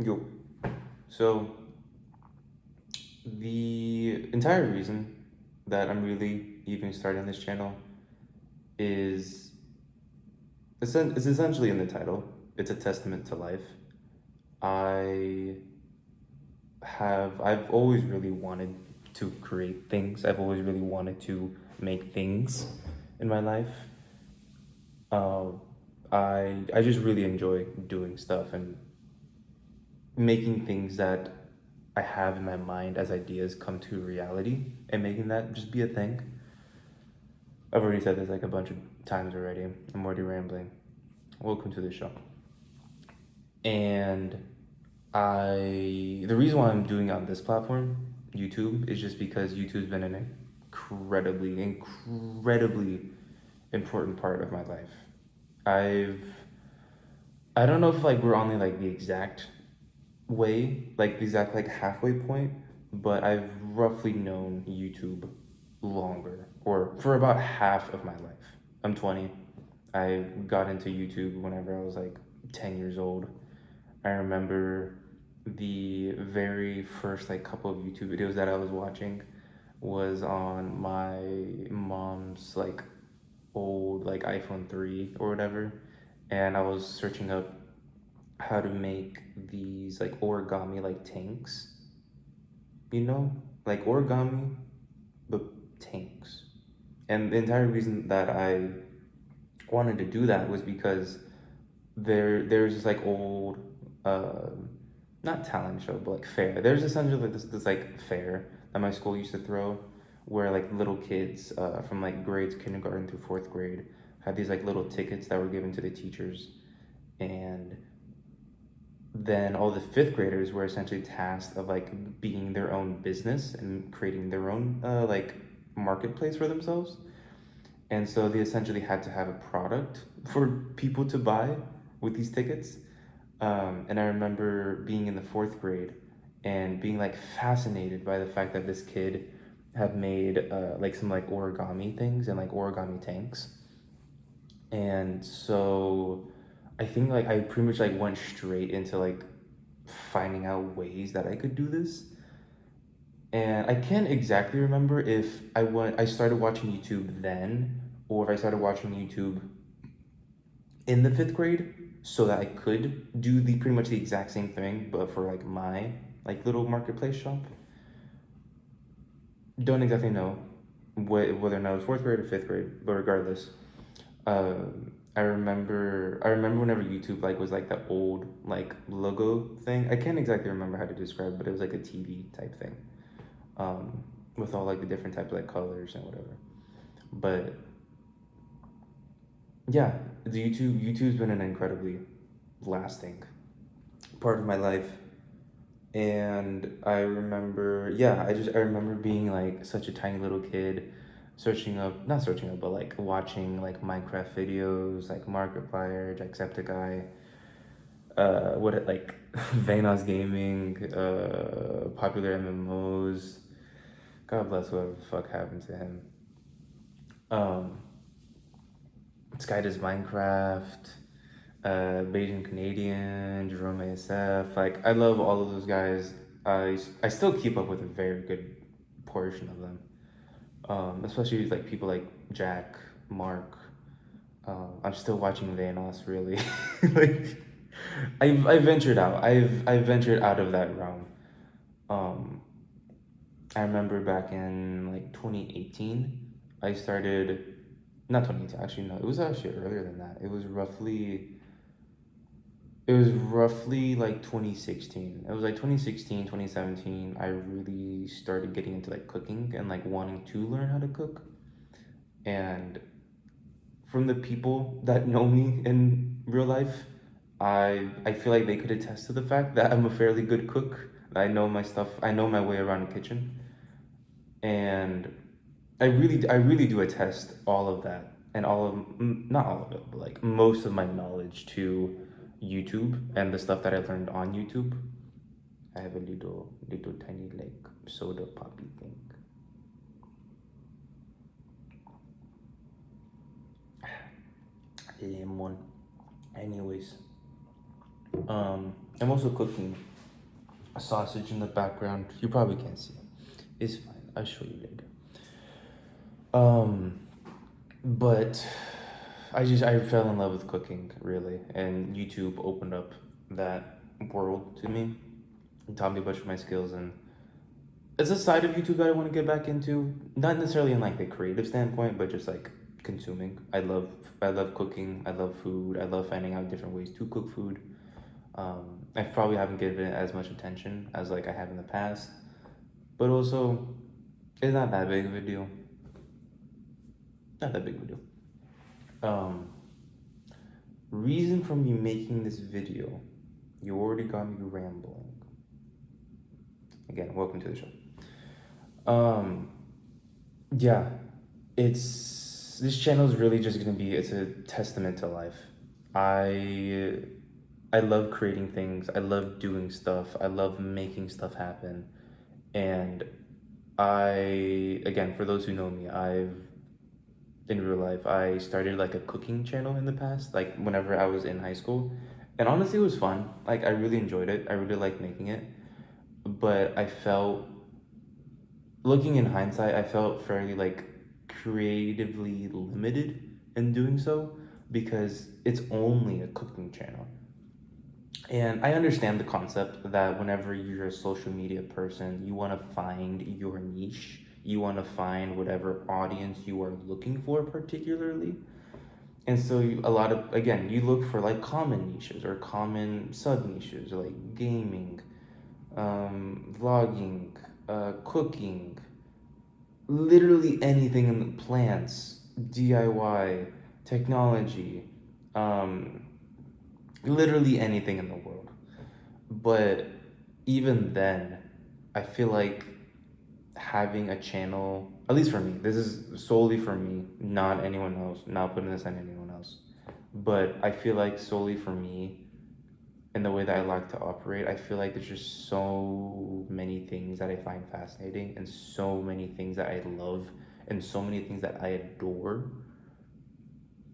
Yo. So the entire reason that I'm really even starting this channel is it's essentially in the title. It's a testament to life. I I've always really wanted to create things. I've always really wanted to make things in my life. Uh, I just really enjoy doing stuff and making things that I have in my mind as ideas come to reality and making that just be a thing. I've already said this like a bunch of times already. I'm already rambling. Welcome to the show. And the reason why I'm doing it on this platform, YouTube, is just because YouTube's been an incredibly important part of my life. I've, I don't know if like we're on the exact way, like the exact like halfway point, but I've roughly known YouTube longer, or for about half of my life. I'm 20. I got into YouTube whenever I was like 10 years old. I remember the very first like couple of YouTube videos that I was watching was on my mom's like old like iPhone 3 or whatever, and I was searching up how to make these like origami like tanks, like origami but tanks. And the entire reason that I wanted to do that was because there's this like old uh, not talent show but like fair. There's essentially like this like fair that my school used to throw where like little kids from like grades kindergarten through fourth grade had these like little tickets that were given to the teachers, and then all the fifth graders were essentially tasked of like being their own business and creating their own like marketplace for themselves. And so they essentially had to have a product for people to buy with these tickets. And I remember being in the fourth grade and being like fascinated by the fact that this kid had made like some like origami things and like origami tanks. And so I think like I pretty much like went straight into like finding out ways that I could do this. And I can't exactly remember if I started watching YouTube then, or if I started watching YouTube in the fifth grade so that I could do the pretty much the exact same thing, but for like my like little marketplace shop. Don't exactly know whether or not it was fourth grade or fifth grade, but regardless, I remember whenever YouTube like was like the old like logo thing. I can't exactly remember how to describe, but it was like a TV type thing, with all like the different types of like colors and whatever. But yeah, the YouTube's been an incredibly lasting part of my life. And I remember, yeah, I remember being like such a tiny little kid, not searching up, but like watching like Minecraft videos, like Markiplier, Jacksepticeye, like Vaynos Gaming, popular MMOs. God bless whoever the fuck happened to him. Um, Sky does Minecraft, Beijing Canadian, Jerome ASF. Like, I love all of those guys. I still keep up with a very good portion of them. Especially like people like Jack, Mark. I'm still watching Vaynos really. Like, I ventured out. I ventured out of that realm. Um, I remember back in like 2018, I started, not 2018, actually, no, it was actually earlier than that. It was roughly like 2016. It was like 2016, 2017. I really started getting into like cooking and like wanting to learn how to cook. And from the people that know me in real life, I feel like they could attest to the fact that I'm a fairly good cook. I know my stuff. I know my way around the kitchen. And I really do attest all of that and not all of it, but like most of my knowledge to YouTube and the stuff that I learned on YouTube. I have a little tiny like soda poppy thing. Lemon. Anyways, I'm also cooking a sausage in the background. You probably can't see it. It's fine. I'll show you later. Um, but I fell in love with cooking really, and YouTube opened up that world to me. It taught me a bunch of my skills, and it's a side of YouTube that I want to get back into. Not necessarily in like the creative standpoint, but just like consuming. I love cooking. I love food. I love finding out different ways to cook food. I probably haven't given it as much attention as like I have in the past, but also it's not that big of a deal. Not that big of a deal. Um, Reason for me making this video. You already got me rambling. Again, welcome to the show. Yeah, this channel is really just gonna be, it's a testament to life. I I love creating things. I love doing stuff. I love making stuff happen. And again, for those who know me, in real life, I started like a cooking channel in the past, like whenever I was in high school. And honestly, it was fun. Like, I really enjoyed it. I really liked making it. But looking in hindsight, I felt fairly like creatively limited in doing so because it's only a cooking channel. And I understand the concept that whenever you're a social media person, you want to find your niche. You want to find whatever audience you are looking for, particularly. And so, again, you look for like common niches or common sub niches, like gaming, vlogging, cooking, literally anything in the plants, DIY, technology, um, literally anything in the world. But even then, I feel like having a channel, at least for me, this is solely for me, not anyone else, not putting this on anyone else. But I feel like solely for me, in the way that I like to operate, I feel like there's just so many things that I find fascinating and so many things that I love and so many things that I adore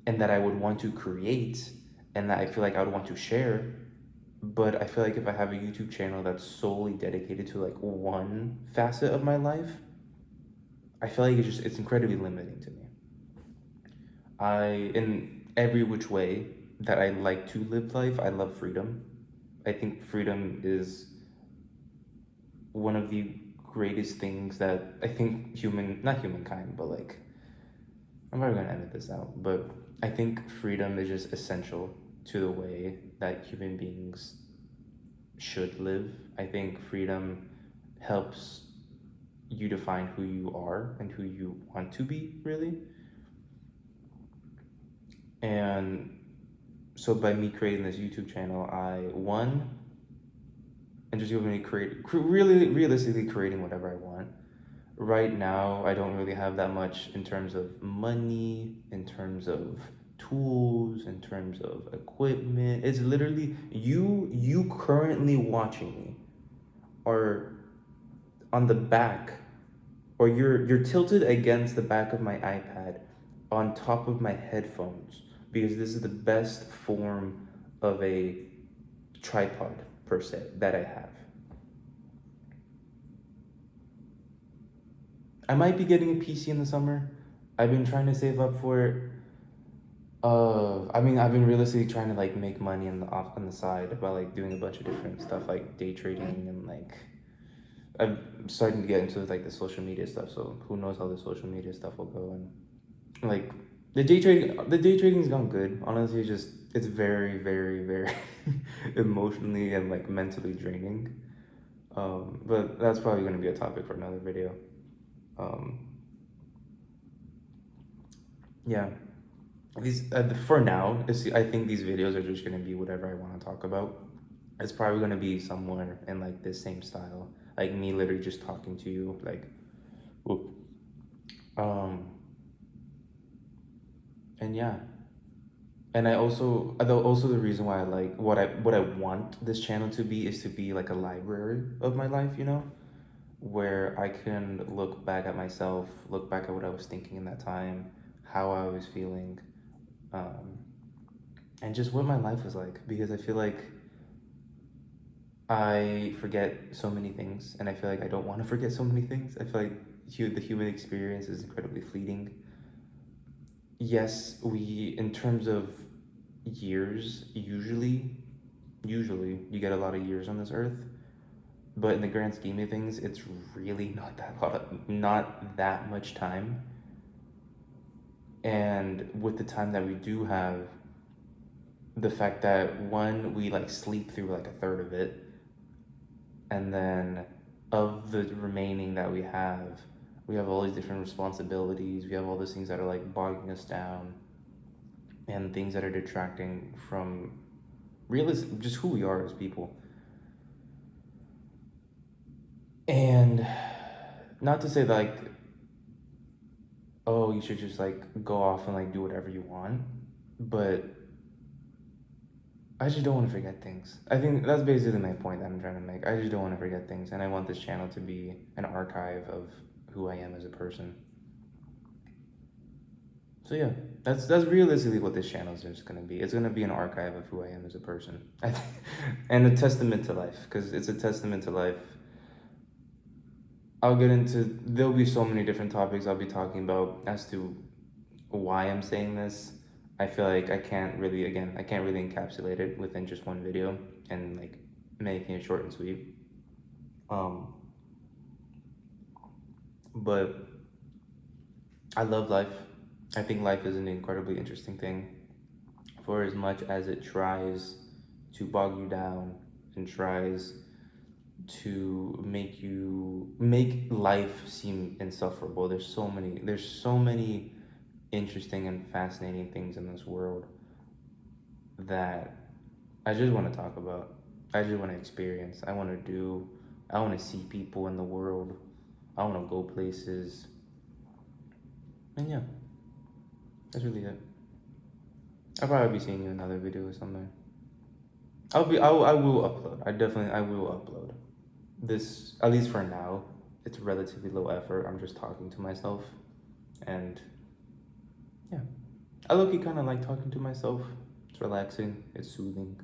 and that I would want to create and that I feel like I would want to share. But I feel like if I have a YouTube channel that's solely dedicated to like one facet of my life, I feel like it's incredibly limiting to me. In every which way that I like to live life, I love freedom. I think freedom is one of the greatest things that I think not humankind, but like, I'm probably gonna edit this out, but I think freedom is just essential to the way that human beings should live. I think freedom helps you define who you are and who you want to be, really. And so by me creating this YouTube channel, and just giving me really realistically creating whatever I want. Right now, I don't really have that much in terms of money, in terms of tools, in terms of equipment. It's literally you currently watching me are on the back, or you're tilted against the back of my iPad on top of my headphones because this is the best form of a tripod per se that I have. I might be getting a PC in the summer. I've been trying to save up for it. I've been realistically trying to like make money on the side by like doing a bunch of different stuff like day trading and like I'm starting to get into like the social media stuff. So who knows how the social media stuff will go, and like the day trading's gone good. Honestly, it's very very very emotionally and like mentally draining. But that's probably going to be a topic for another video. Um, yeah, for now, I think these videos are just going to be whatever I want to talk about. It's probably going to be somewhere in like this same style, like me literally just talking to you, like, whoop. Um, and yeah, and the reason why I like what I want this channel to be is to be like a library of my life, where I can look back at myself, look back at what I was thinking in that time, how I was feeling, um, and just what my life was like. Because I feel like I forget so many things, and I feel like I don't want to forget so many things. I feel like the human experience is incredibly fleeting. Yes, in terms of years, usually you get a lot of years on this earth, but in the grand scheme of things, it's really not that much time. And with the time that we do have, the fact that one, we like sleep through like a third of it, and then of the remaining that we have all these different responsibilities, we have all those things that are like bogging us down, and things that are detracting from just who we are as people. And not to say that, like, oh, you should just like go off and like do whatever you want, but I just don't want to forget things. I think that's basically my point that I'm trying to make. I just don't want to forget things, and I want this channel to be an archive of who I am as a person. So yeah, that's realistically what this channel is just gonna be. It's gonna be an archive of who I am as a person, and a testament to life, because it's a testament to life. There'll be so many different topics I'll be talking about as to why I'm saying this. I feel like I can't really encapsulate it within just one video and like making it short and sweet. Um, but I love life. I think life is an incredibly interesting thing. For as much as it tries to bog you down and tries to make life seem insufferable, there's so many interesting and fascinating things in this world that I just want to talk about. I just want to experience. I want to see people in the world. I want to go places. And yeah, that's really it. I'll probably be seeing you in another video or something. I will upload. I will upload. This, at least for now, it's relatively low effort. I'm just talking to myself. And yeah, I low-key kind of like talking to myself. It's relaxing, it's soothing.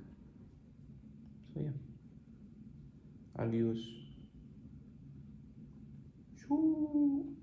So yeah, adios. Shoo.